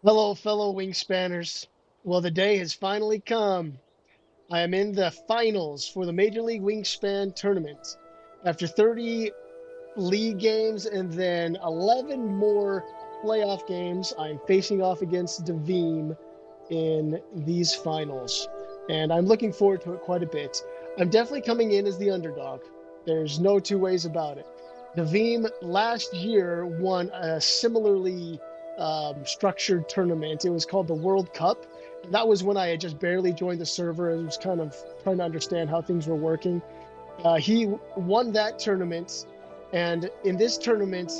Hello, fellow Wingspanners. Well, the day has finally come. I am in the finals for the Major League Wingspan tournament. After 30 league games and then 11 more playoff games, I'm facing off against Davim in these finals. And I'm looking forward to it quite a bit. I'm definitely coming in as the underdog. There's no two ways about it. Davim last year won a similarly structured tournament. It was called the World Cup. That was when I had just barely joined the server and was kind of trying to understand how things were working. He won that tournament. And in this tournament,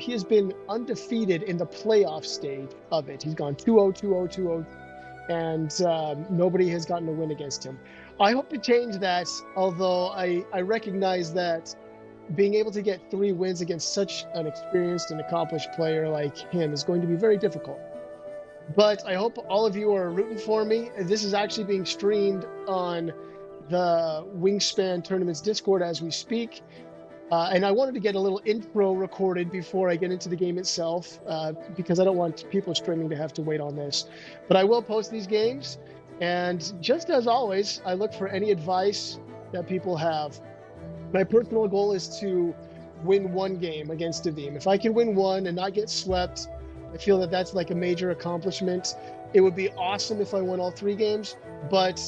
he has been undefeated in the playoff stage of it. He's gone 2-0, 2-0, 2-0, and nobody has gotten a win against him. I hope to change that, although I recognize that being able to get 3 wins against such an experienced and accomplished player like him is going to be very difficult. But I hope all of you are rooting for me. This is actually being streamed on the Wingspan Tournaments Discord as we speak. And I wanted to get a little intro recorded before I get into the game itself, because I don't want people streaming to have to wait on this. But I will post these games. And just as always, I look for any advice that people have. My personal goal is to win one game against Davim. If I can win one and not get swept, I feel that that's like a major accomplishment. It would be awesome if I won all 3 games, but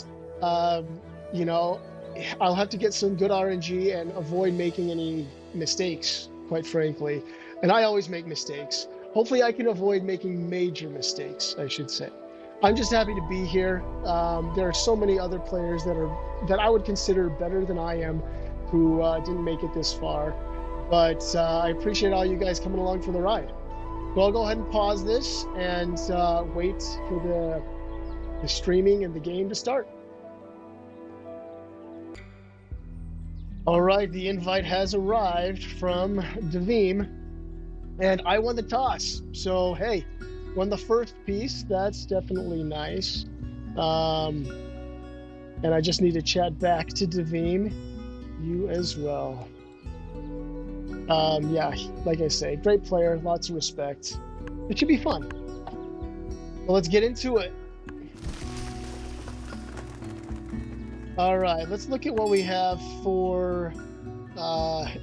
you know, I'll have to get some good RNG and avoid making any mistakes, quite frankly. And I always make mistakes. Hopefully, I can avoid making major mistakes, I should say. I'm just happy to be here. There are so many other players that I would consider better than I am, who didn't make it this far. But I appreciate all you guys coming along for the ride. So I'll go ahead and pause this and wait for the streaming and the game to start. All right, the invite has arrived from Davim, and I won the toss. So, hey, won the first piece. That's definitely nice. And I just need to chat back to Davim. You as well. Yeah, like I say, great player, lots of respect. It should be fun. Well, let's get into it. All right, let's look at what we have for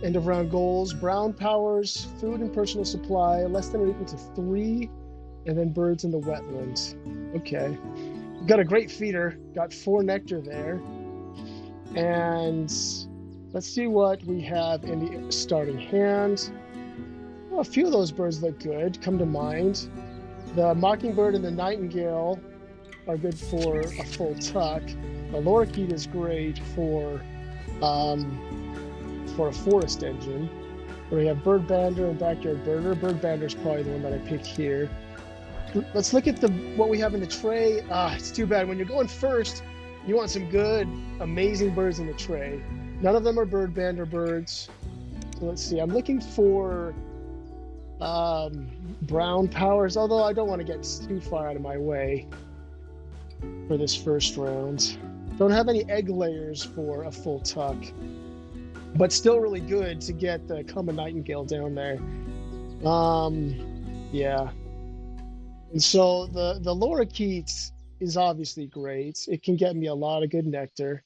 end of round goals. Brown powers, food and personal supply, less than or equal to 3, and then birds in the wetlands. Okay. We've got a great feeder, got 4 nectar there. And let's see what we have in the starting hand. Well, a few of those birds look good, come to mind. The mockingbird and the nightingale are good for a full tuck. The lorikeet is great for a forest engine. We have bird bander and backyard birder. Bird bander is probably the one that I picked here. Let's look at what we have in the tray. It's too bad. When you're going first, you want some good, amazing birds in the tray. None of them are bird bander birds. So let's see. I'm looking for brown powers, although I don't want to get too far out of my way for this first round. Don't have any egg layers for a full tuck, but still really good to get the common nightingale down there. Yeah. And so the lorikeet is obviously great. It can get me a lot of good nectar.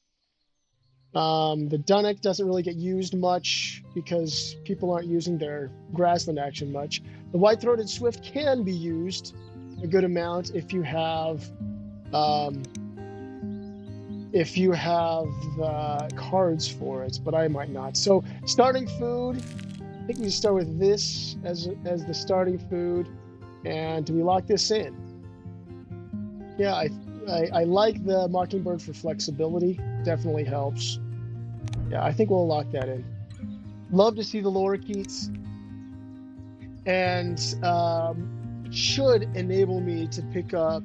The dunnock doesn't really get used much because people aren't using their grassland action much. The white-throated swift can be used a good amount if you have the cards for it, but I might not. So starting food, I think we start with this as the starting food. And do we lock this in? Yeah, I like the mockingbird for flexibility. Definitely helps. Yeah, I think we'll lock that in. Love to see the lorikeets. And should enable me to pick up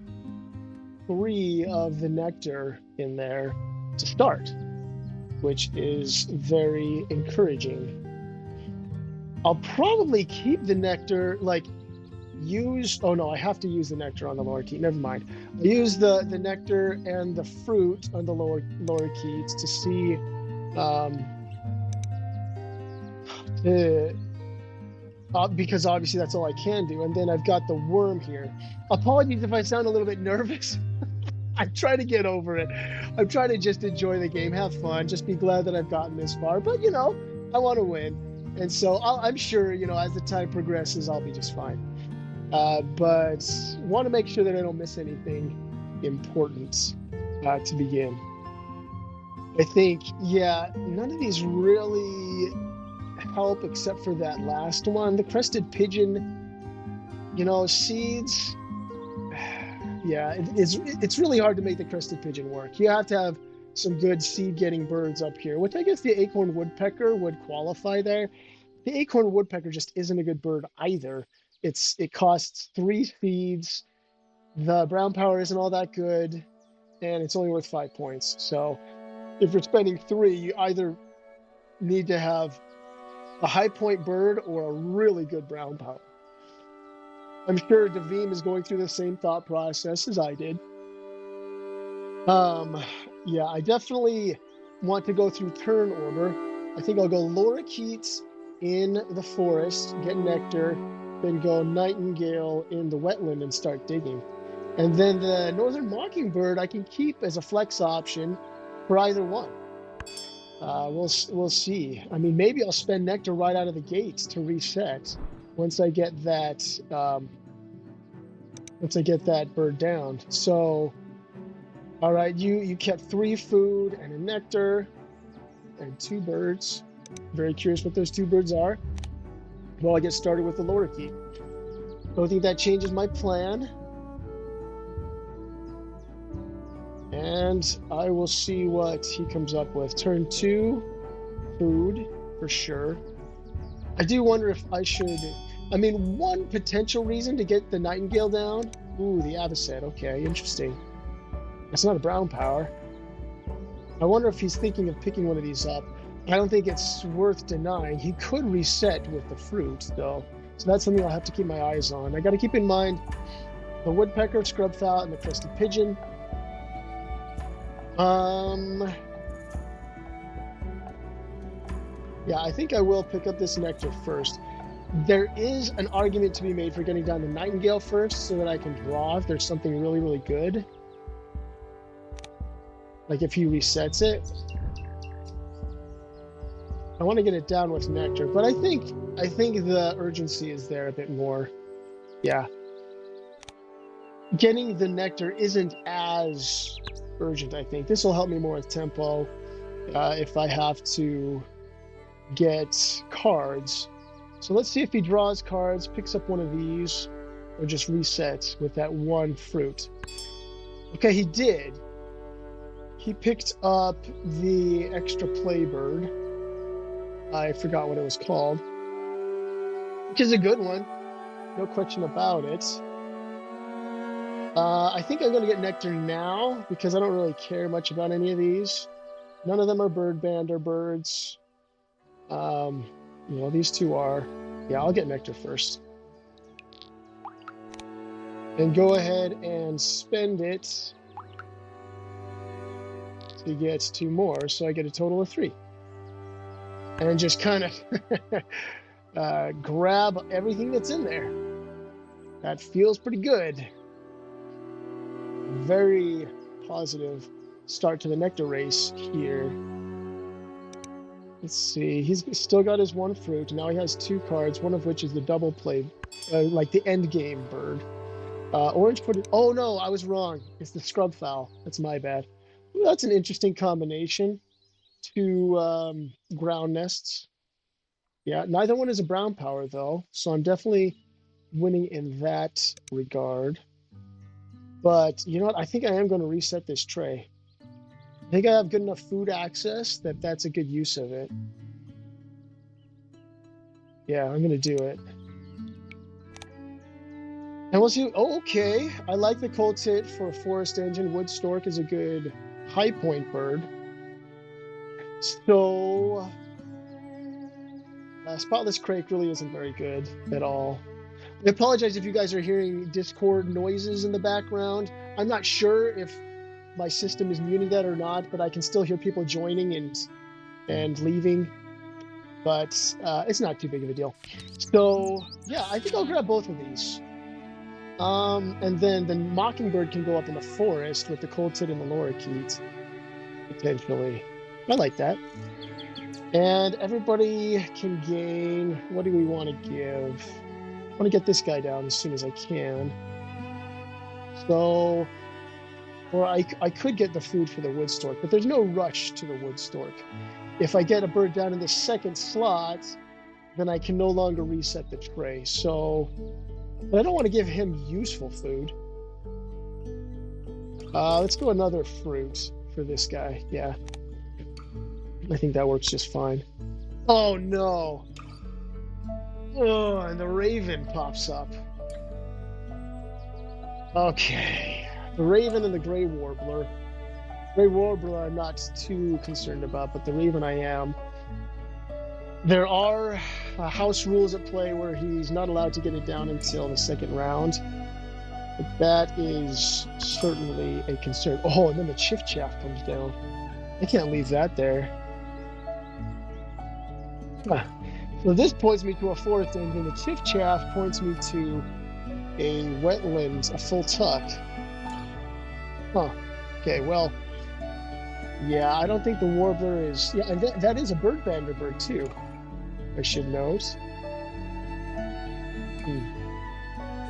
3 of the nectar in there to start, which is very encouraging. I'll probably keep the nectar, oh no, I have to use the nectar on the lorikeet. Never mind. I'll use the nectar and the fruit on the lorikeets to see because obviously that's all I can do. And then I've got the worm here. Apologies if I sound a little bit nervous. I'm trying to get over it. I'm trying to just enjoy the game, have fun, just be glad that I've gotten this far. But I want to win, and so I'm sure as the time progresses, I'll be just fine. But want to make sure that I don't miss anything important to begin. I think, yeah, none of these really help except for that last one. The crested pigeon, seeds. Yeah, it's really hard to make the crested pigeon work. You have to have some good seed-getting birds up here, which I guess the acorn woodpecker would qualify there. The acorn woodpecker just isn't a good bird either. It costs 3 seeds. The brown power isn't all that good, and it's only worth 5 points. So if you're spending 3, you either need to have a high point bird or a really good brown power. I'm sure Davim is going through the same thought process as I did. Yeah, I definitely want to go through turn order. I think I'll go lorikeets in the forest, get nectar, then go nightingale in the wetland and start digging. And then the northern mockingbird I can keep as a flex option for either one. We'll see. I mean, maybe I'll spend nectar right out of the gates to reset once I get that bird down. So, all right, you kept 3 food and a nectar and 2 birds. Very curious what those 2 birds are. Well, I get started with the lorikeet. Don't think that changes my plan. And I will see what he comes up with. Turn 2, food, for sure. I do wonder if I should... I mean, one potential reason to get the nightingale down... Ooh, the avocet. Okay, interesting. It's not a brown power. I wonder if he's thinking of picking one of these up. I don't think it's worth denying. He could reset with the fruit, though. So that's something I'll have to keep my eyes on. I got to keep in mind the woodpecker, scrub fowl, and the crested pigeon. Yeah, I think I will pick up this nectar first. There is an argument to be made for getting down the nightingale first so that I can draw if there's something really, really good. Like if he resets it. I want to get it down with nectar, but I think the urgency is there a bit more. Yeah. Getting the nectar isn't as urgent, I think. This will help me more with tempo if I have to get cards. So let's see if he draws cards, picks up one of these, or just resets with that 1 fruit. Okay, he did. He picked up the extra playbird. I forgot what it was called. Which is a good one. No question about it. I think I'm going to get nectar now because I don't really care much about any of these. None of them are bird band or birds. These 2 are. Yeah, I'll get nectar first. And go ahead and spend it to get 2 more. So I get a total of 3. And just kind of grab everything that's in there. That feels pretty good. Very positive start to the nectar race here. Let's see. He's still got his 1 fruit. Now he has 2 cards, one of which is the double play, like the end game bird. Orange footed. Oh no, I was wrong. It's the scrub fowl. That's my bad. Ooh, that's an interesting combination. 2 ground nests. Yeah, neither one is a brown power though, so I'm definitely winning in that regard. But you know what? I think I am going to reset this tray. I think I have good enough food access that that's a good use of it. Yeah, I'm going to do it. And we'll see. Oh, okay. I like the coal tit for a forest engine. Wood stork is a good high point bird. So, spotless crake really isn't very good at all. I apologize if you guys are hearing Discord noises in the background. I'm not sure if my system is muting that or not, but I can still hear people joining and leaving. but it's not too big of a deal. So yeah, I think I'll grab both of these. And then the Mockingbird can go up in the forest with the cold tit and the lorikeet, potentially. I like that. And everybody can gain. What do we want to give? I want to get this guy down as soon as I can. So, or I could get the food for the wood stork, but there's no rush to the wood stork. If I get a bird down in the second slot, then I can no longer reset the tray. So, but I don't want to give him useful food. Let's go another fruit for this guy. Yeah. I think that works just fine. Oh no. Oh, and the raven pops up. Okay. The raven and the gray warbler. Gray warbler I'm not too concerned about, but the raven I am. There are house rules at play where he's not allowed to get it down until the second round. But that is certainly a concern. Oh, and then the chiff-chaff comes down. I can't leave that there. So this points me to a forest end, and the chiff-chaff points me to a wetland, a full tuck. Huh. Okay, well, yeah, I don't think the warbler is... Yeah, and that is a bird-bander bird, too, I should note.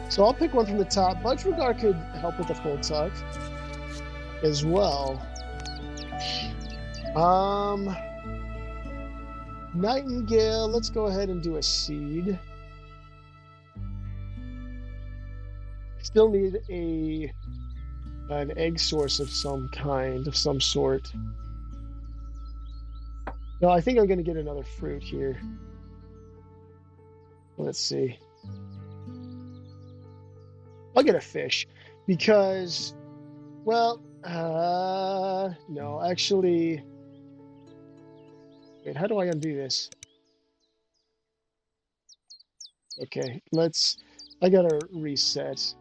So I'll pick one from the top. Budgerigar could help with the full tuck as well. Nightingale, let's go ahead and do a seed. Still need an egg source of some kind, of some sort. No, I think I'm going to get another fruit here. Let's see. I'll get a fish because, well, no, actually, wait, how do I undo this? Okay, I gotta reset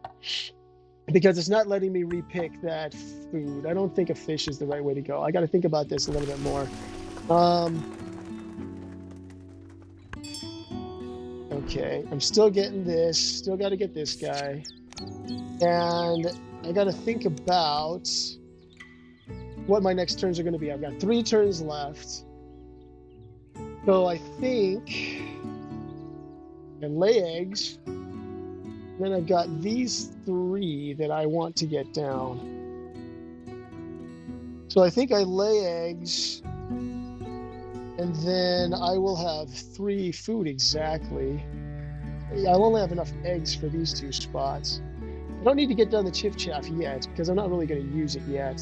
because it's not letting me repick that food. I don't think a fish is the right way to go. I gotta think about this a little bit more. Okay, I'm still getting this, still gotta get this guy. And I got to think about what my next turns are going to be. I've got 3 turns left. So I think I lay eggs. Then I've got these 3 that I want to get down. So I think I lay eggs. And then I will have 3 food exactly. I'll only have enough eggs for these 2 spots. I don't need to get down the chiff-chaff yet because I'm not really going to use it yet.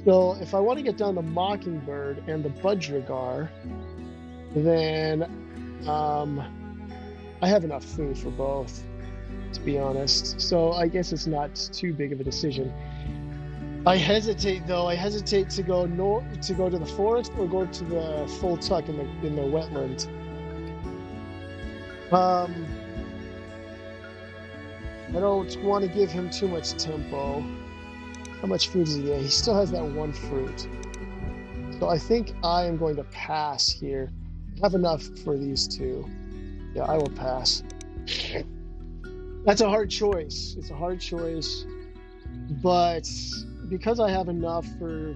So if I want to get down the Mockingbird and the Budgerigar, then I have enough food for both, to be honest. So I guess it's not too big of a decision. I hesitate though. I hesitate to go to the forest or go to the full tuck in the wetland. I don't want to give him too much tempo. How much food does he get? He still has that 1 fruit. So I think I am going to pass here. I have enough for these 2. Yeah, I will pass. That's a hard choice. It's a hard choice. But because I have enough to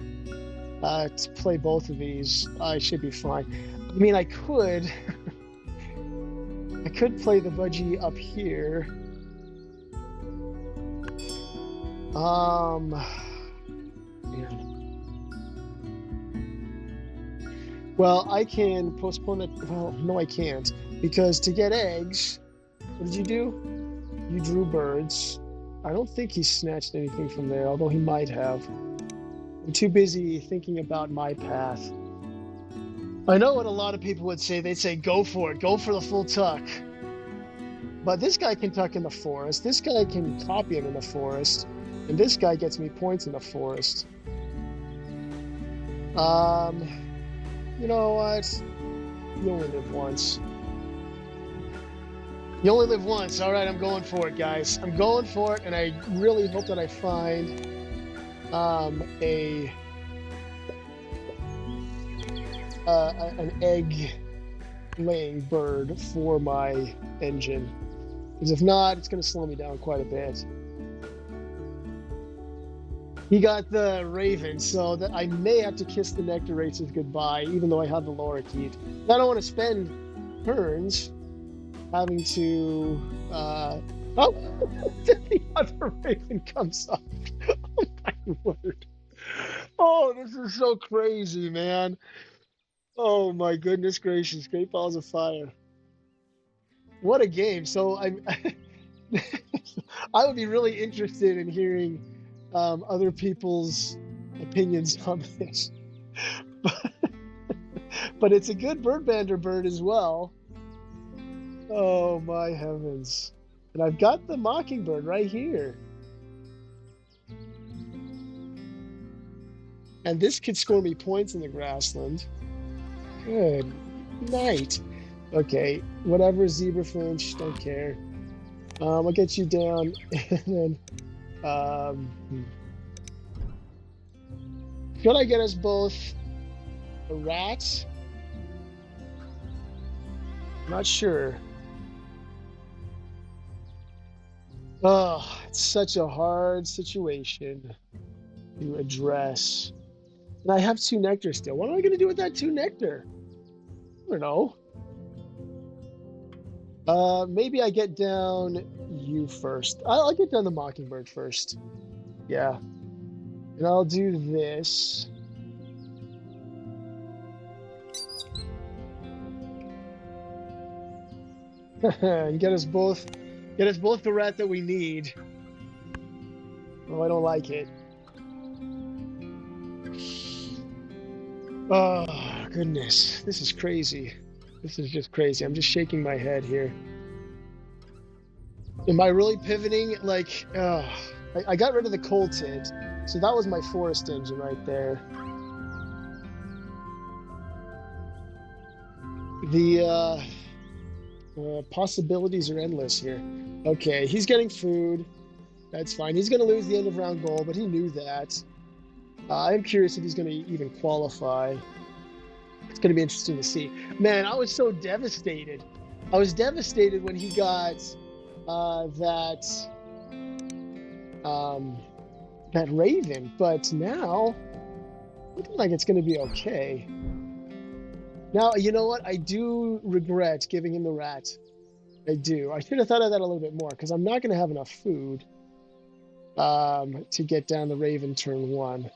play both of these, I should be fine. I mean, I could play the budgie up here. Yeah. Well, I can postpone it. Well, no, I can't. Because to get eggs, what did you do? You drew birds. I don't think he snatched anything from there, although he might have. I'm too busy thinking about my path. I know what a lot of people would say. They'd say, go for it. Go for the full tuck. But this guy can tuck in the forest. This guy can copy him in the forest. And this guy gets me points in the forest. You know what? You only live once. You only live once. All right, I'm going for it, guys. I'm going for it, and I really hope that I find an egg laying bird for my engine. Because if not, it's going to slow me down quite a bit. He got the raven, so that I may have to kiss the nectar races goodbye, even though I have the lorikeet. I don't want to spend turns having to. Oh, the other raven comes up. Oh my word! Oh, this is so crazy, man. Oh my goodness gracious! Great balls of fire. What a game! So I would be really interested in hearing other people's opinions on this. But it's a good birdbander bird as well. Oh my heavens. And I've got the mockingbird right here. And this could score me points in the grassland. Good night. Okay, whatever, zebrafinch, don't care. I'll get you down, and then should I get us both a rat? Not sure. Oh, it's such a hard situation to address. And I have 2 nectar still. What am I going to do with that 2 nectar? I don't know. Maybe I get down you first. I'll get down the mockingbird first. Yeah. And I'll do this. And get us both the rat that we need. Oh, I don't like it. Oh, goodness. This is crazy. This is just crazy. I'm just shaking my head here. Am I really pivoting? Like, I got rid of the coal tit, so that was my forest engine right there. The possibilities are endless here. Okay, he's getting food. That's fine. He's going to lose the end of round goal, but he knew that. I'm curious if he's going to even qualify. It's going to be interesting to see. Man, I was so devastated. I was devastated when he got that raven, but now looking like it's going to be okay. Now, you know what? I do regret giving him the rat. I do. I should have thought of that a little bit more, because I'm not going to have enough food to get down the raven turn 1.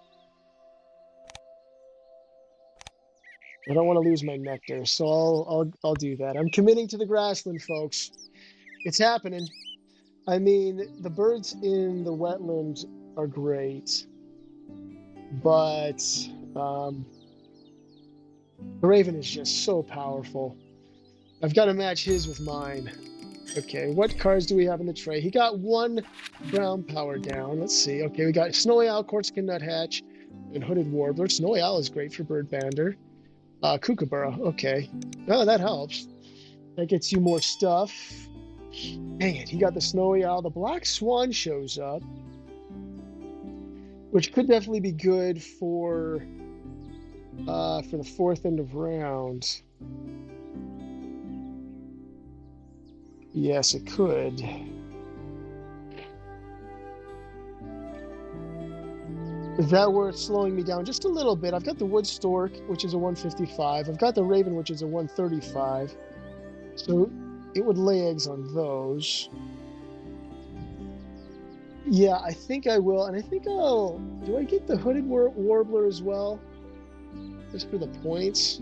I don't want to lose my nectar, so I'll do that. I'm committing to the grassland, folks. It's happening. I mean, the birds in the wetland are great, but the raven is just so powerful. I've got to match his with mine. Okay, what cards do we have in the tray? He got 1 ground power down. Let's see. Okay, we got Snowy Owl, Corsican Nuthatch, and Hooded Warbler. Snowy Owl is great for birdbander. Kookaburra, okay. Oh, that helps. That gets you more stuff. Dang it, he got the Snowy Owl. The Black Swan shows up, which could definitely be good for the 4th end of round. Yes, it could. Is that worth slowing me down just a little bit? I've got the Wood Stork, which is a 155. I've got the Raven, which is a 135. So it would lay eggs on those. Yeah, I think I will. And I think I'll... Do I get the Hooded Warbler as well? Just for the points?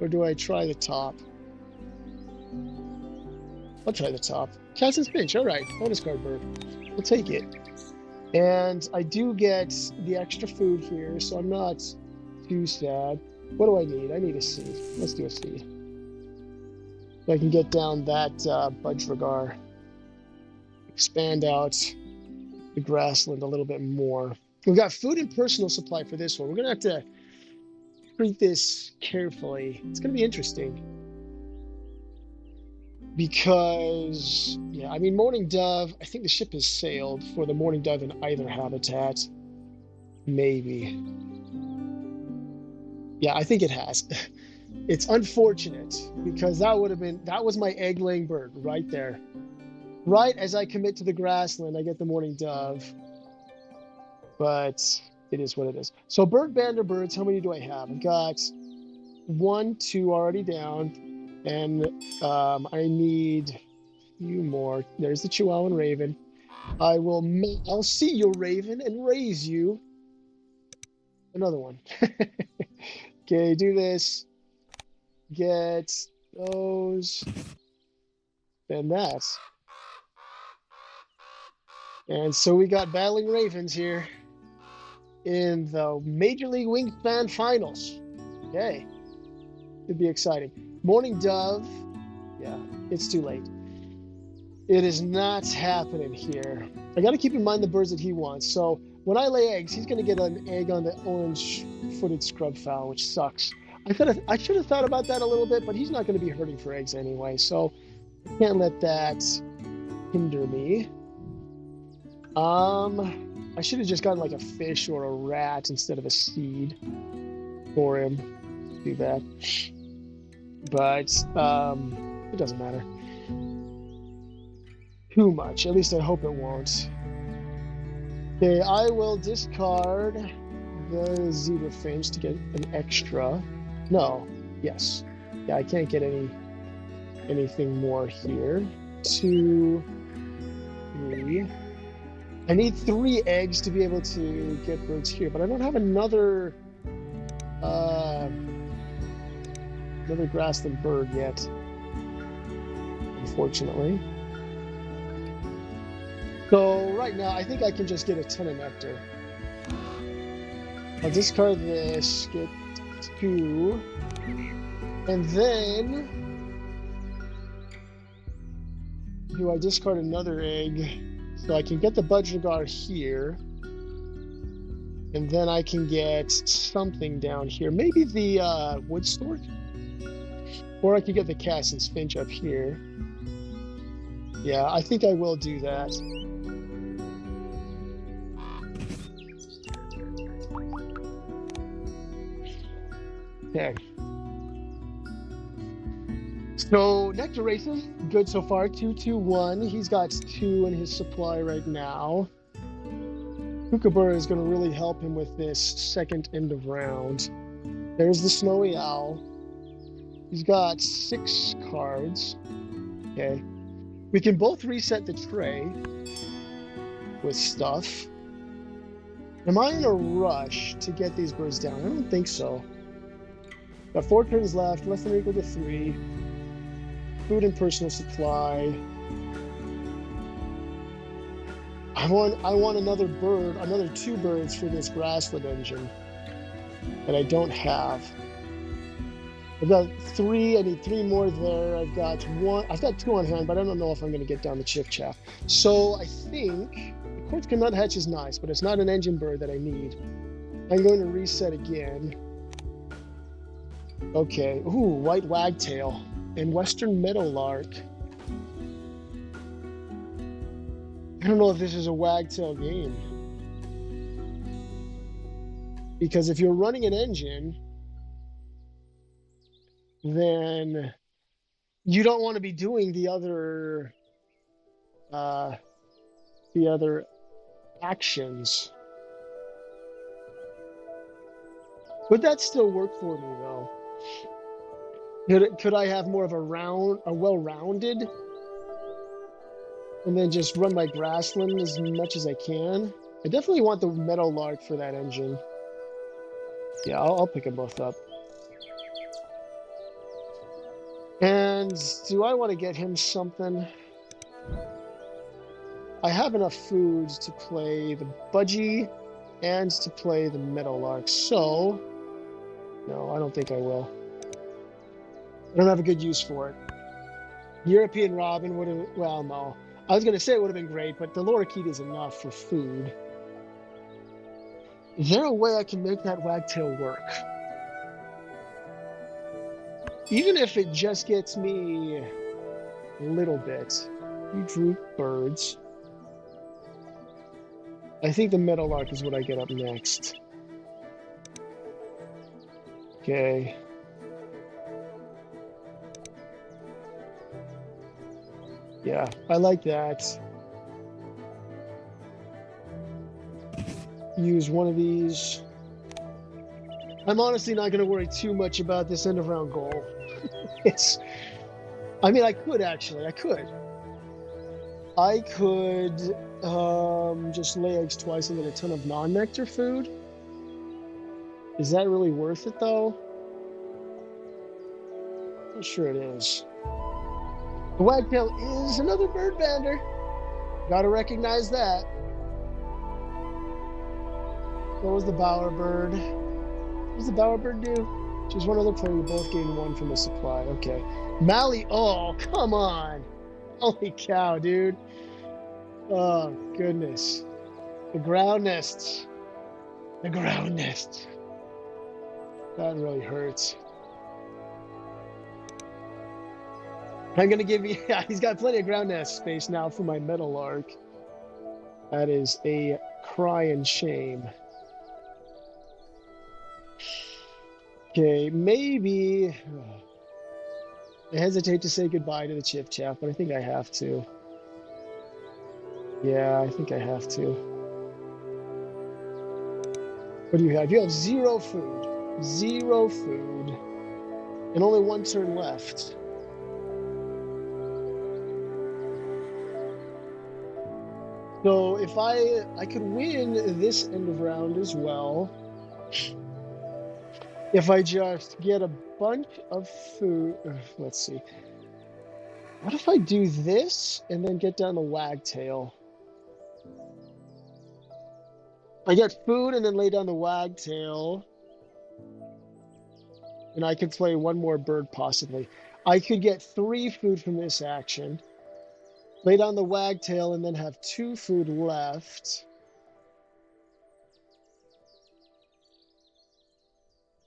Or do I try the top? I'll try the top. Cass's Finch, all right. Bonus card bird. We'll take it. And I do get the extra food here, so I'm not too sad. What do I need? I need a C. Let's do a C. So I can get down that Budgerigar. Expand out the grassland a little bit more. We've got food and personal supply for this one. We're going to have to treat this carefully. It's going to be interesting. Because, yeah, I mean, Mourning Dove, I think the ship has sailed for the Mourning Dove in either habitat. Maybe. Yeah, I think it has. It's unfortunate because that was my egg laying bird right there. Right as I commit to the grassland, I get the morning dove. But it is what it is. So bird band of birds, how many do I have? I've got 1, 2 already down, and I need a few more. There's the Chihuahuan raven. I'll see you, raven, and raise you. Another one. Okay, do this. Get those. And that. And so we got battling ravens here in the Major League Wingspan Finals. Okay. It'd be exciting. Morning dove. Yeah, it's too late. It is not happening here. I got to keep in mind the birds that he wants. So when I lay eggs, he's going to get an egg on the orange-footed scrub fowl, which sucks. I should have thought about that a little bit, but he's not going to be hurting for eggs anyway, so I can't let that hinder me. I should have just gotten like a fish or a rat instead of a seed for him. Do that. But it doesn't matter too much. At least I hope it won't. Okay, I will discard the zebra finch to get an extra. No, yes. Yeah, I can't get anything more here. 2, 3. I need 3 eggs to be able to get birds here, but I don't have another grassland bird yet, unfortunately. So right now, I think I can just get a ton of nectar. I'll discard this, get 2, and then do I discard another egg so I can get the budgergar here, and then I can get something down here, maybe the wood stork, or I could get the Cassin's finch up here. Yeah, I think I will do that. Okay. So nectar races, good so far. 2, 2, 1. He's got 2 in his supply right now. Kookaburra is going to really help him with this second end of round. There's the snowy owl. He's got 6 cards. Okay. We can both reset the tray with stuff. Am I in a rush to get these birds down? I don't think so. Got 4 turns left, less than or equal to 3. Food and personal supply. I want another bird, another 2 birds for this grassland engine that I don't have. I've got 3. I need 3 more there. I've got 2 on hand, but I don't know if I'm going to get down the chiff chaff. So I think the quartz nuthatch is nice, but it's not an engine bird that I need. I'm going to reset again. Okay. Ooh, white wagtail and western meadowlark. I don't know if this is a wagtail game. Because if you're running an engine, then you don't want to be doing the other actions. Would that still work for me though? Could I have more of a well-rounded, and then just run my grassland as much as I can? I definitely want the meadowlark for that engine. Yeah, I'll pick them both up. And do I want to get him something? I have enough food to play the budgie and to play the meadowlark, so no, I don't think I will. I don't have a good use for it. European robin would have, well, no. I was going to say it would have been great, but the lorikeet is enough for food. Is there a way I can make that wagtail work? Even if it just gets me a little bit. You drew birds. I think the meadowlark is what I get up next. Okay. Yeah, I like that. Use one of these. I'm honestly not going to worry too much about this end of round goal. It's, I mean, I could actually. I could just lay eggs twice and get a ton of non-nectar food. Is that really worth it though? Not sure it is. The wagtail is another bird bander. Gotta recognize that. What was the bowerbird? What does the bowerbird do? Choose one other player, you both gain one from the supply. Okay. Mally, oh, come on. Holy cow, dude. Oh, goodness. The ground nests. The ground nests. That really hurts. I'm going to give you... Yeah, he's got plenty of ground nest space now for my meadowlark. That is a crying shame. Okay, maybe... I hesitate to say goodbye to the Chiff-Chaff, but I think I have to. Yeah, I think I have to. What do you have? You have 0 food. 0 food. And only 1 turn left. So if I could win this end of round as well. If I just get a bunch of food. Let's see. What if I do this and then get down the wagtail? I get food and then lay down the wagtail. And I could play 1 more bird possibly. I could get 3 food from this action. Lay down the wagtail and then have 2 food left.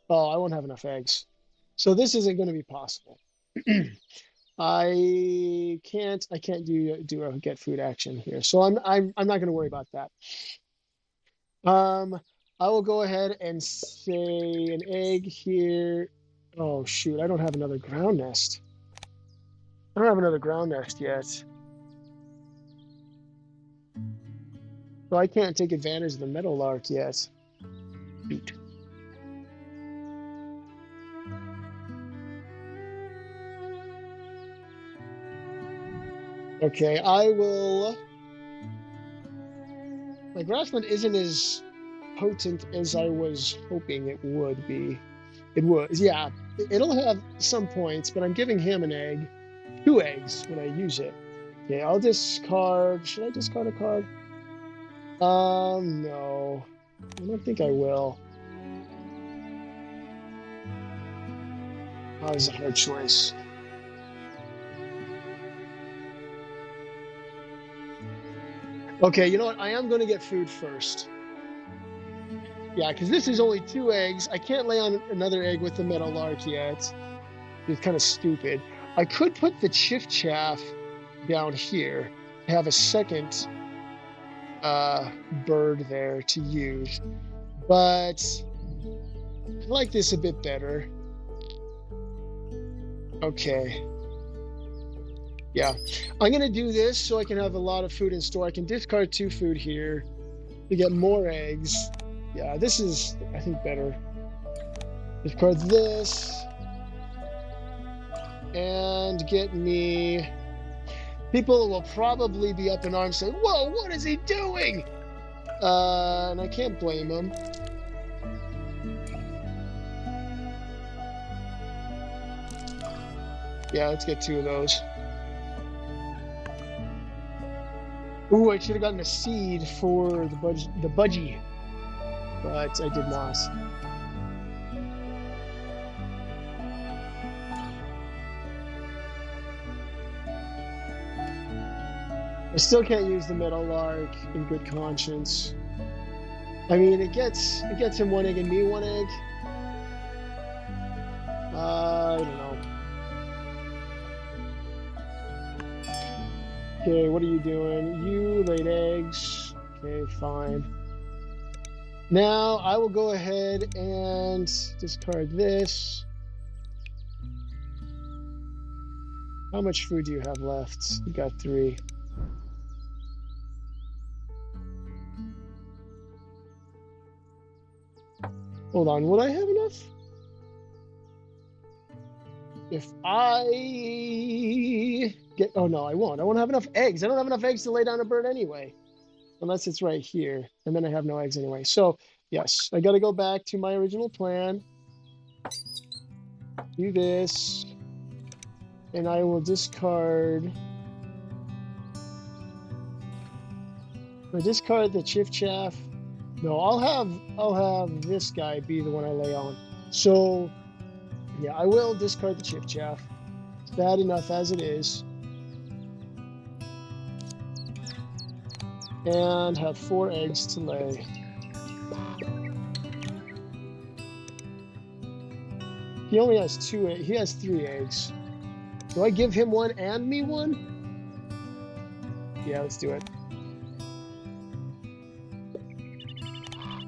Oh, I won't have enough eggs. So this isn't going to be possible. I can't do a get food action here. So I'm not going to worry about that. I will go ahead and say an egg here. Oh shoot, I don't have another ground nest. I don't have another ground nest yet. So I can't take advantage of the meadowlark yet. Shoot. Okay, I will... My Grassland isn't as potent as I was hoping it would be. It was, yeah. It'll have some points, but I'm giving him an egg. 2 eggs when I use it. Okay, I'll discard... Should I discard a card? No. I don't think I will. That was a hard choice. Okay, you know what? I am going to get food first. Yeah, because this is only 2 eggs. I can't lay on another egg with the meadowlark yet. It's kind of stupid. I could put the Chiff-Chaff down here to have a second bird there to use. But I like this a bit better. Okay. Yeah, I'm going to do this so I can have a lot of food in store. I can discard 2 food here to get more eggs. Yeah, this is, I think, better. Discard this. And get me... People will probably be up in arms saying, whoa, what is he doing? And I can't blame them. Yeah, let's get 2 of those. Ooh, I should have gotten a seed for the budgie, but I did not. I still can't use the meadowlark in good conscience. I mean, it gets him 1 egg and me 1 egg. I don't know. Okay, what are you doing? You laid eggs. Okay, fine. Now I will go ahead and discard this. How much food do you have left? You got 3. Hold on, will I have enough? If I get, oh no, I won't. I won't have enough eggs. I don't have enough eggs to lay down a bird anyway, unless it's right here. And then I have no eggs anyway. So yes, I got to go back to my original plan. Do this. And I will discard. I discard the chiff chaff. No, I'll have this guy be the one I lay on. So yeah, I will discard the chiff chaff. It's bad enough as it is. And have 4 eggs to lay. He only has 2 eggs. He has 3 eggs. Do I give him 1 and me 1? Yeah, let's do it.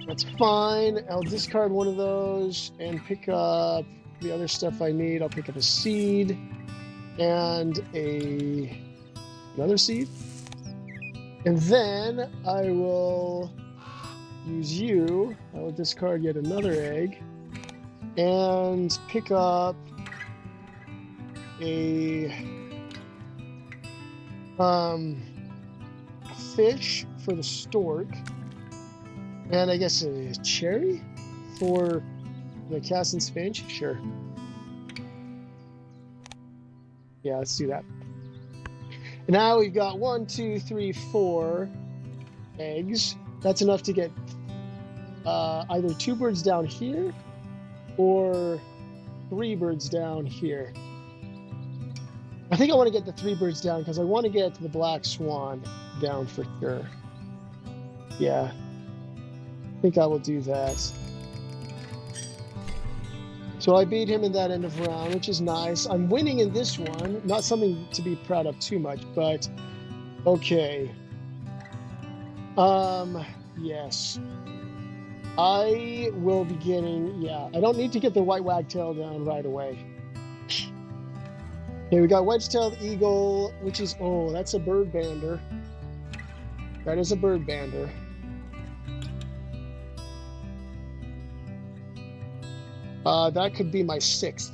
That's fine. I'll discard one of those and pick up the other stuff I need. I'll pick up a seed and another seed. And then I will use you. I will discard yet another egg and pick up a fish for the stork, and I guess a cherry for the Cassin's finch. Sure. Yeah, let's do that. And now we've got 1, 2, 3, 4 eggs. That's enough to get either 2 birds down here or 3 birds down here. I think I want to get the 3 birds down because I want to get the black swan down for sure. Yeah, I think I will do that. So I beat him in that end of round, which is nice. I'm winning in this one. Not something to be proud of too much, but okay. Yes. I will be getting, yeah, I don't need to get the white wagtail down right away. Okay, we got wedge-tailed eagle, which is, oh, that's a bird bander. That is a bird bander. That could be my 6th.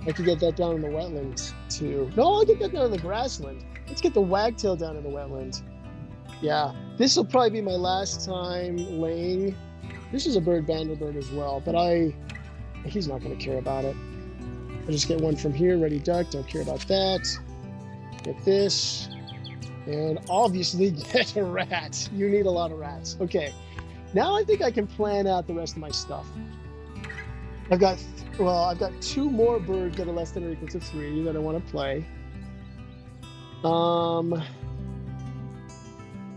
I could get that down in the wetlands too. No, I'll get that down in the grassland. Let's get the wagtail down in the wetland. Yeah, this will probably be my last time laying. This is a bird bander bird as well, but he's not going to care about it. I'll just get one from here, ready duck, don't care about that. Get this. And obviously get a rat. You need a lot of rats. Okay, now I think I can plan out the rest of my stuff. I've got 2 more birds that are less than or equal to 3 that I want to play.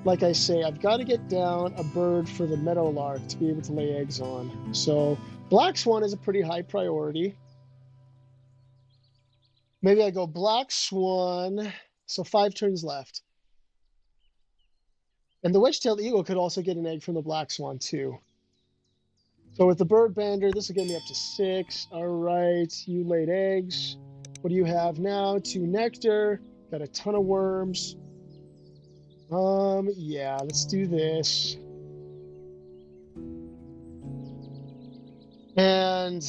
Like I say, I've got to get down a bird for the meadowlark to be able to lay eggs on. So black swan is a pretty high priority. Maybe I go black swan. So 5 turns left. And the wedge-tailed eagle could also get an egg from the black swan too. So with the bird bander, this will get me up to 6. All right, you laid eggs. What do you have now? 2 nectar. Got a ton of worms. Yeah, let's do this. And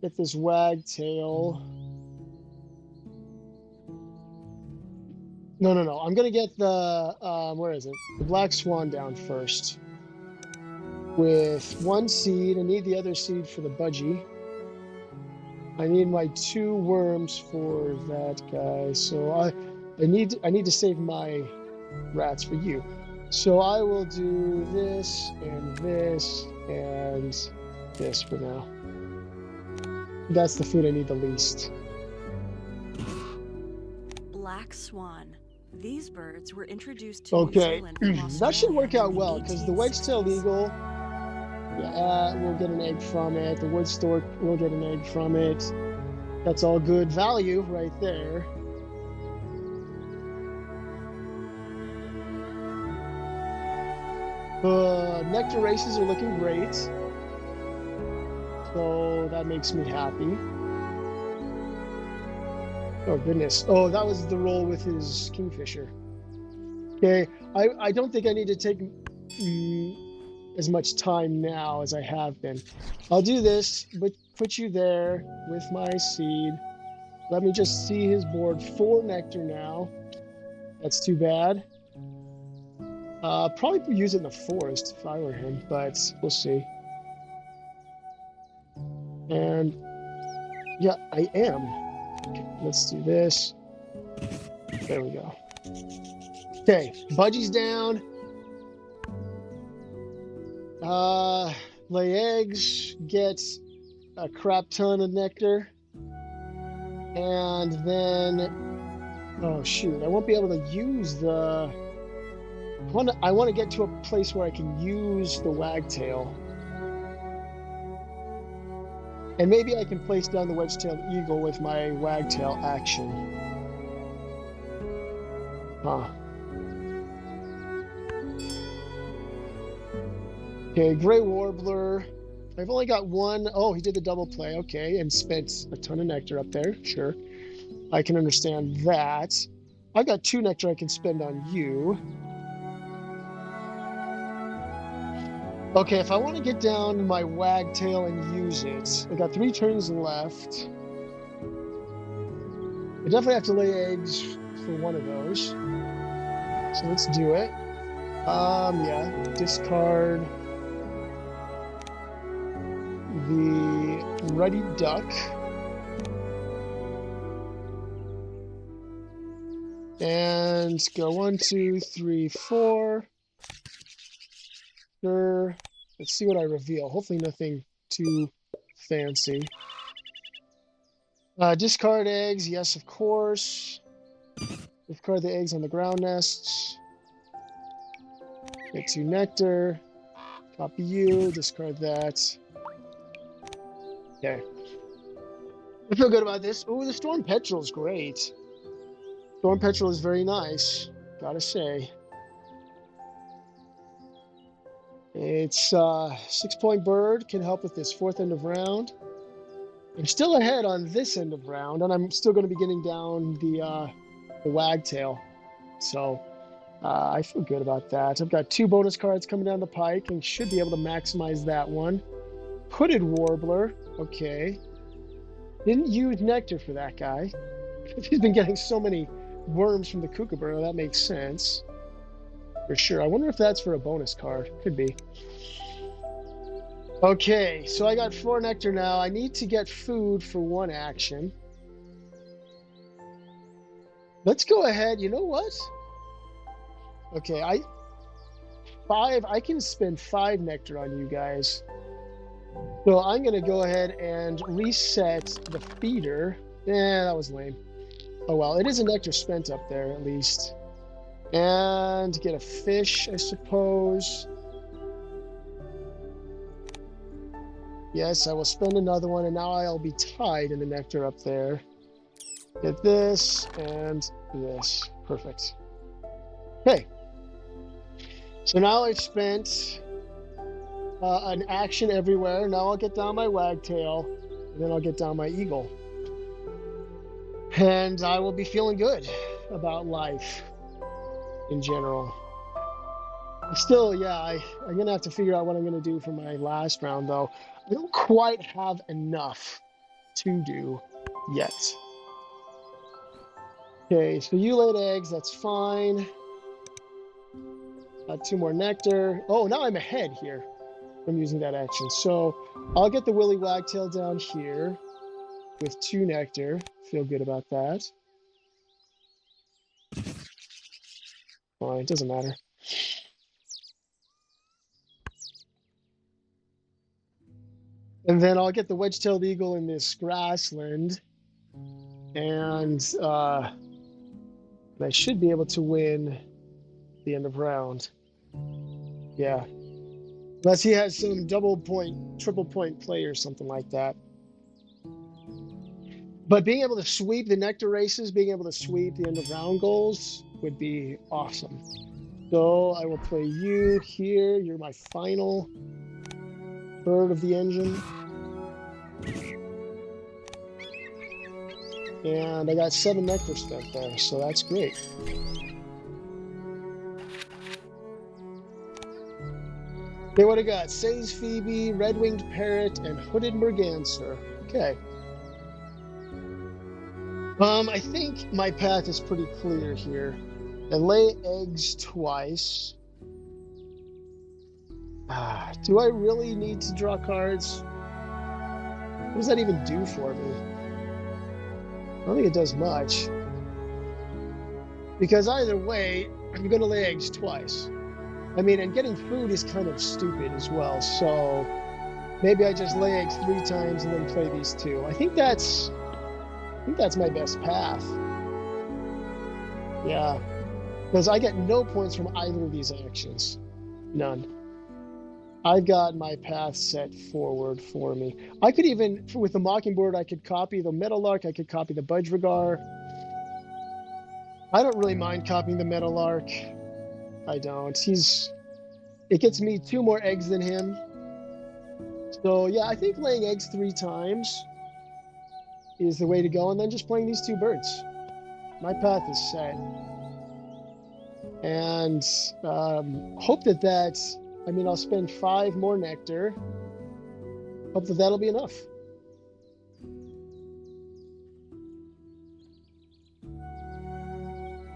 get this wagtail. No. I'm gonna get the where is it? The black swan down first. With 1 seed, I need the other seed for the budgie. I need my 2 worms for that guy. So I need to save my rats for you. So I will do this and this and this for now. That's the food I need the least. Black swan. These birds were introduced to New Zealand from Australia. That should work out well because the wedge-tailed eagle will get an egg from it. The wood stork will get an egg from it. That's all good value right there. Nectar races are looking great. So that makes me happy. Oh, goodness. Oh, that was the roll with his kingfisher. Okay, I don't think I need to take as much time now as I have been. I'll do this, but put you there with my seed. Let me just see his board. 4 nectar now. That's too bad. Probably use it in the forest if I were him, but we'll see. And yeah, I am. Okay, let's do this. There we go. Okay, Budgie's down. Lay eggs, get a crap ton of nectar. And then, oh shoot, I won't be able to use the, I want to get to a place where I can use the wagtail. And maybe I can place down the wedge-tailed eagle with my wagtail action. Huh. Okay, gray warbler. I've only got one. Oh, he did the double play. Okay, and spent a ton of nectar up there. Sure. I can understand that. I've got 2 nectar I can spend on you. Okay, if I want to get down my wagtail and use it, I got 3 turns left. I definitely have to lay eggs for one of those. So let's do it. Yeah, discard the ruddy duck. And go 1, 2, 3, 4. Sure. Let's see what I reveal. Hopefully nothing too fancy. Discard eggs. Yes, of course. Discard the eggs on the ground nests. Get 2 nectar. Copy you. Discard that. Okay. I feel good about this. Ooh, the Storm Petrel is great. Storm Petrel is very nice, gotta say. It's 6-point bird, can help with this 4th end of round. I'm still ahead on this end of round, and I'm still going to be getting down the wagtail. So I feel good about that. I've got 2 bonus cards coming down the pike and should be able to maximize that one. Hooded warbler, okay. Didn't use nectar for that guy. He's been getting so many worms from the kookaburra, that makes sense. For sure. I wonder if that's for a bonus card. Could be. Okay, so I got 4 nectar now. I need to get food for 1 action. Let's go ahead. You know what? Okay, I can spend 5 nectar on you guys. So I'm going to go ahead and reset the feeder. That was lame. Oh well, it is a nectar spent up there at least. And get a fish, I suppose. Yes, I will spend another one, and now I'll be tied in the nectar up there. Get this and this. Perfect. Okay. So now I've spent an action everywhere. Now I'll get down my wagtail, and then I'll get down my eagle. And I will be feeling good about life in general. Still, yeah, I'm going to have to figure out what I'm going to do for my last round, though. I don't quite have enough to do yet. Okay, so you laid eggs, that's fine. Got 2 more nectar. Oh, now I'm ahead here from using that action. So I'll get the Willy Wagtail down here with 2 nectar. Feel good about that. Fine, it doesn't matter. And then I'll get the wedge-tailed eagle in this grassland. And I should be able to win the end of round. Yeah. Unless he has some double point, triple point play or something like that. But being able to sweep the nectar races, being able to sweep the end of round goals would be awesome. So I will play you here. You're my final bird of the engine. And I got 7 nectar spent there, so that's great. Okay, what I got? Say's Phoebe, Red-Winged Parrot, and Hooded Merganser. Okay. I think my path is pretty clear here. I lay eggs twice. Do I really need to draw cards? What does that even do for me? I don't think it does much. Because either way, I'm going to lay eggs twice. I mean, and getting food is kind of stupid as well. So maybe I just lay eggs 3 times and then play these 2. I think that's my best path. Yeah. Because I get no points from either of these actions. None. I've got my path set forward for me. I could even, with the Mockingbird, I could copy the Meadowlark. I could copy the Budgerigar. I don't really mind copying the Meadowlark. I don't. It gets me 2 more eggs than him. So yeah, I think laying eggs 3 times is the way to go, and then just playing these 2 birds. My path is set. And hope that I mean, I'll spend 5 more nectar. Hope that that'll be enough.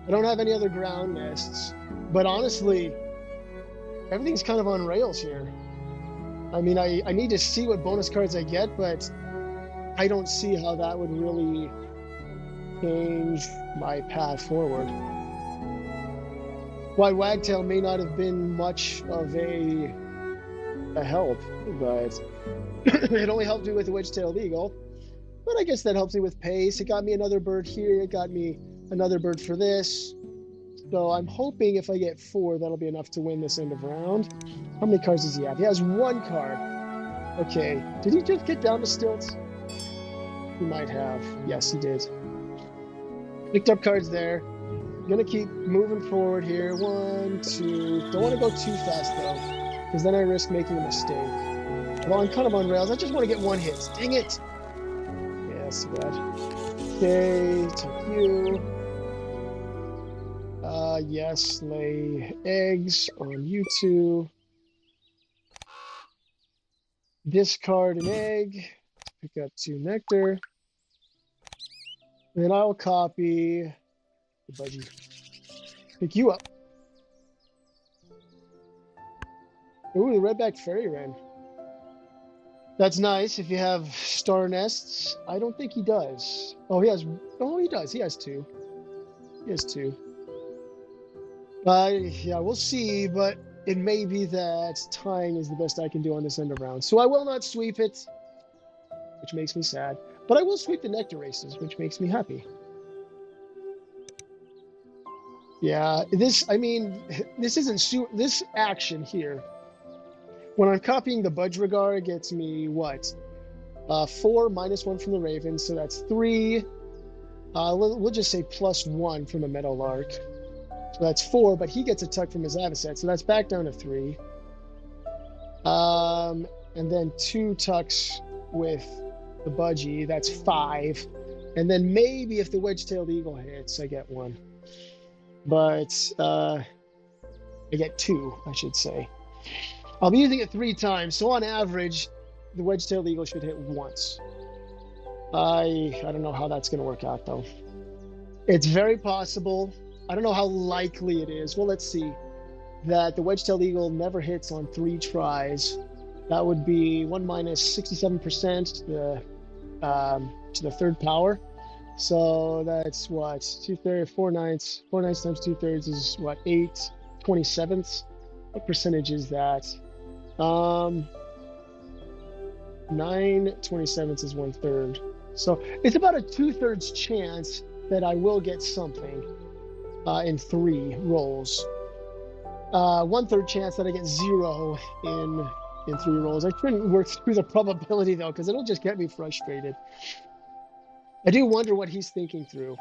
I don't have any other ground nests, but honestly, everything's kind of on rails here. I mean, I need to see what bonus cards I get, but I don't see how that would really change my path forward. White Wagtail may not have been much of a help, but it only helped me with the Wedge-tailed Eagle. But I guess that helps me with pace. It got me another bird here. It got me another bird for this. So I'm hoping if I get 4, that'll be enough to win this end of round. How many cards does he have? He has 1 card. Okay. Did he just get down to stilts? He might have. Yes, he did. Picked up cards there. Gonna keep moving forward here. 1, 2. Don't want to go too fast though, because then I risk making a mistake. Well, I'm kind of on rails. I just want to get 1 hit. Dang it! Yeah, that's too bad. Okay, take you. Yes, lay eggs on you 2. Discard an egg. Pick up 2 nectar. And then I'll copy the budgie. Pick you up. Ooh, the redback fairy wren. That's nice if you have star nests. I don't think he does. Oh, he has. Oh, he does. He has 2. He has 2. Yeah, we'll see, but it may be that tying is the best I can do on this end of round. So I will not sweep it, which makes me sad. But I will sweep the nectar races, which makes me happy. Yeah, this isn't this action here. When I'm copying the Budgerigar, it gets me what? 4 minus 1 from the Raven, so that's 3. We'll just say +1 from the Meadowlark. So that's 4, but he gets a tuck from his Avocet, so that's back down to 3. And then 2 tucks with the Budgie, that's 5. And then maybe if the Wedge-tailed Eagle hits, I get 1. But I get 2, I should say. I'll be using it 3 times, so on average, the Wedge-tailed Eagle should hit once. I don't know how that's going to work out, though. It's very possible. I don't know how likely it is. Well, let's see. That the Wedge-tailed Eagle never hits on 3 tries. That would be 1 minus 67% to the 3rd power. So that's what? 2/3, 4 ninths. 4 ninths times 2/3 is what? 8 27ths. What percentage is that? 9 27ths is 1/3. So it's about a 2/3 chance that I will get something in 3 rolls. 1/3 chance that I get 0 in 3 rolls. I shouldn't work through the probability though, because it'll just get me frustrated. I do wonder what he's thinking through.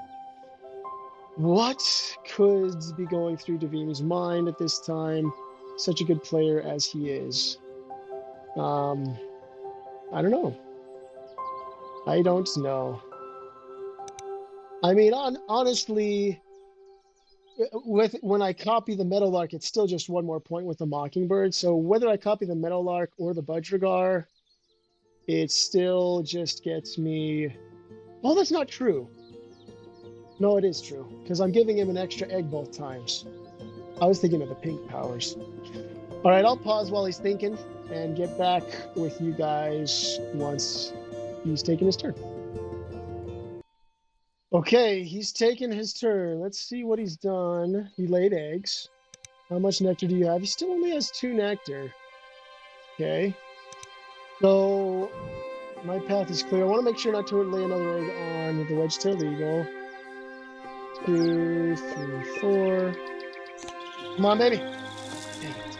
What could be going through Davim's mind at this time? Such a good player as he is. I don't know. I don't know. I mean, honestly, when I copy the Meadowlark, it's still just one more point with the Mockingbird. So whether I copy the Meadowlark or the Budgerigar, it still just gets me. Oh, that's not true. No, it is true because I'm giving him an extra egg both times. I was thinking of the pink powers. All right, I'll pause while he's thinking and get back with you guys once he's taken his turn. Okay, he's taken his turn. Let's see what he's done. He laid eggs. How much nectar do you have? He still only has 2 nectar. Okay. So my path is clear. I want to make sure not to lay another egg on the wedge-tailed eagle. 2, 3, 4. Come on, baby. Dang it.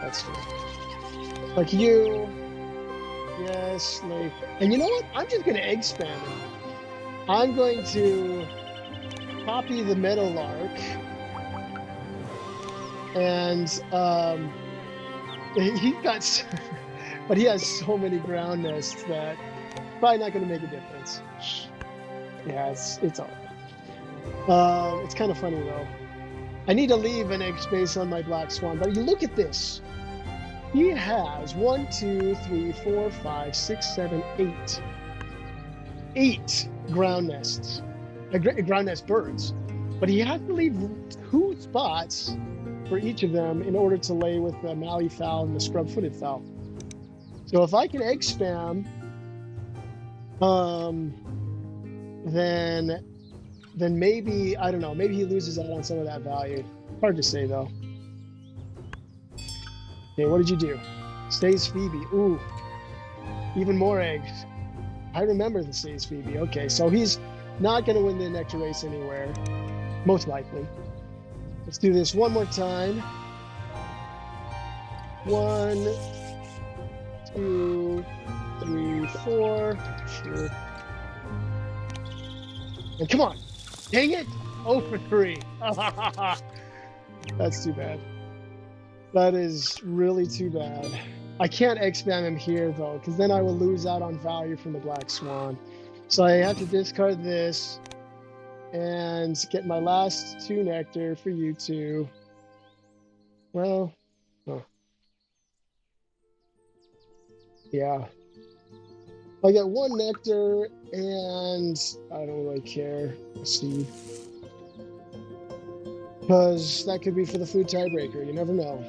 That's good. Like you. Yes, lay. And you know what? I'm just going to egg spam him. I'm going to copy the Meadowlark. And he got, but he has so many ground nests that probably not going to make a difference. Yeah, it's all right. It's kind of funny though. I need to leave an egg space on my black swan, but you look at this. He has 1, 2, 3, 4, 5, 6, 7, 8. 8 ground nests, ground nest birds, but he has to leave 2 spots for each of them in order to lay with the mallee fowl and the scrub-footed fowl. So if I can egg spam, then maybe, I don't know, maybe he loses out on some of that value. Hard to say though. Okay, what did you do? Stays Phoebe. Ooh, even more eggs. I remember the Stays Phoebe. Okay, so he's not going to win the nectar race anywhere, most likely. Let's do this one more time. 1, 2, 3, 4. Sure. And come on. Dang it. 0 for 3. That's too bad. That is really too bad. I can't egg spam him here though, because then I will lose out on value from the black swan. So I have to discard this and get my last 2 nectar for you two. Well, yeah. I get 1 nectar and I don't really care. A seed. Because that could be for the food tiebreaker. You never know.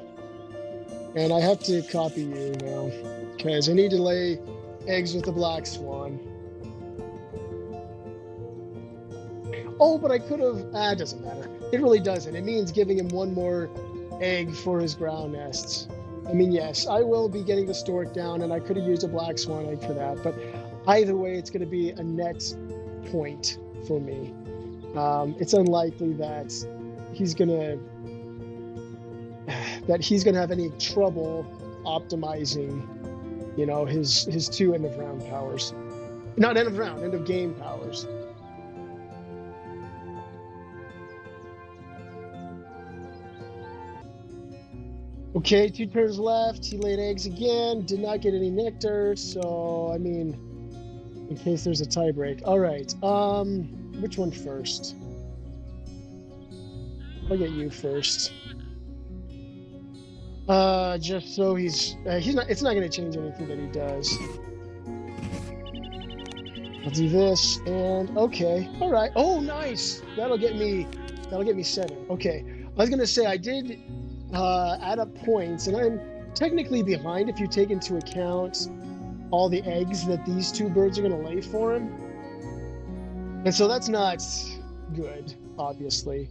And I have to copy you now, because I need to lay eggs with the black swan. Oh, but I could have, it doesn't matter. It really doesn't. It means giving him 1 more egg for his ground nests. I mean, yes, I will be getting the stork down, and I could have used a black swan egg for that, but either way, it's going to be a net point for me. It's unlikely that he's going to have any trouble optimizing, you know, his 2 end of round powers. Not end of round, end of game powers. Okay, 2 turns left. He laid eggs again. Did not get any nectar, so I mean, in case there's a tie break. All right. Which one first? I'll get you first. Just so he's not. It's not going to change anything that he does. I'll do this and okay. All right. Oh, nice. That'll get me 7. Okay. I was going to say I did add up points, and I'm technically behind if you take into account all the eggs that these 2 birds are going to lay for him. And so that's not good, obviously.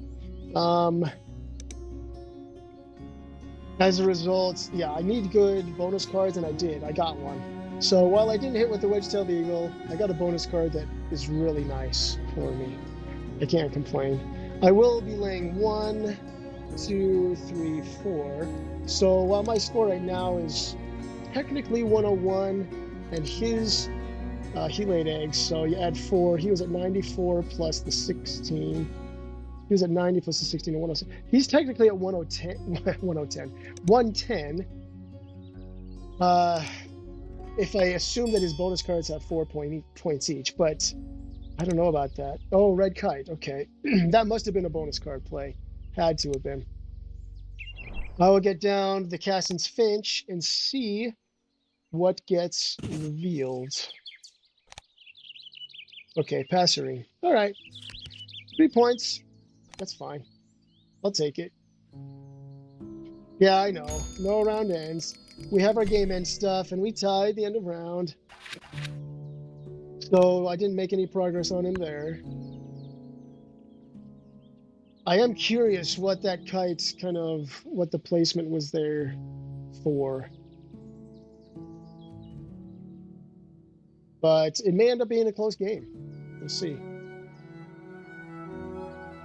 As a result, yeah, I need good bonus cards, and I did. I got one. So while I didn't hit with the wedge-tailed eagle, I got a bonus card that is really nice for me. I can't complain. I will be laying 1, 2, 3, 4. So while my score right now is technically 101, and his, he laid eggs, so you add 4. He was at 94 plus the 16. He was at 90 plus the 16 and 107. He's technically at 110. 110. If I assume that his bonus cards have 4 points each, but I don't know about that. Oh, red kite. Okay. That must have been a bonus card play. Had to have been. I will get down the Cassin's Finch and see what gets revealed. Okay, Passerine. All right. 3 points. That's fine. I'll take it. Yeah, I know. No round ends. We have our game end stuff, and we tied the end of round. So I didn't make any progress on him there. I am curious what that kite what the placement was there for. But it may end up being a close game. We'll see.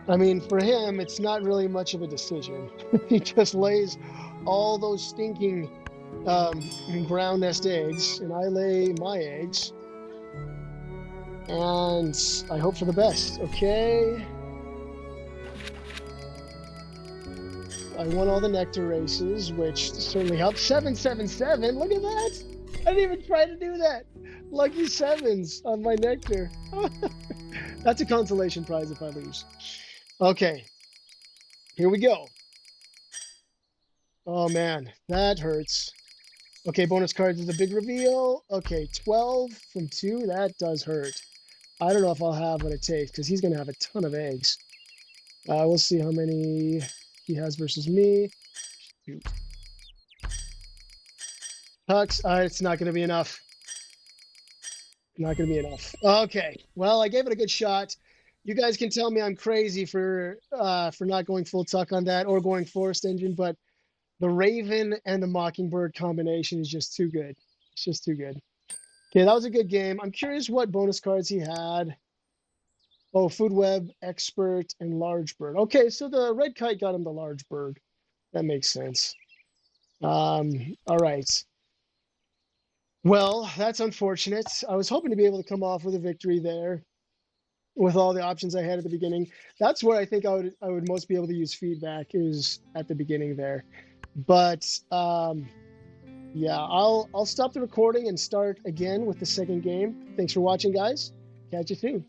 I mean, for him, it's not really much of a decision. He just lays all those stinking ground nest eggs, and I lay my eggs. And I hope for the best. Okay. I won all the nectar races, which certainly helped. 777. Look at that. I didn't even try to do that. Lucky sevens on my nectar. That's a consolation prize if I lose. Okay. Here we go. Oh, man. That hurts. Okay, bonus cards is a big reveal. Okay, 12 from 2. That does hurt. I don't know if I'll have what it takes because he's going to have a ton of eggs. We'll see how many he has versus me. Shoot. Hux, it's not going to be enough. Not going to be enough. Okay, well, I gave it a good shot. You guys can tell me I'm crazy for not going full tuck on that or going forest engine, but the Raven and the Mockingbird combination is just too good. It's just too good. Okay, that was a good game. I'm curious what bonus cards he had. Oh, Food Web, Expert, and Large Bird. Okay, so the red kite got him the large bird. That makes sense. All right. Well, that's unfortunate. I was hoping to be able to come off with a victory there with all the options I had at the beginning. That's where I think I would most be able to use feedback is at the beginning there. But yeah, I'll stop the recording and start again with the second game. Thanks for watching, guys. Catch you soon.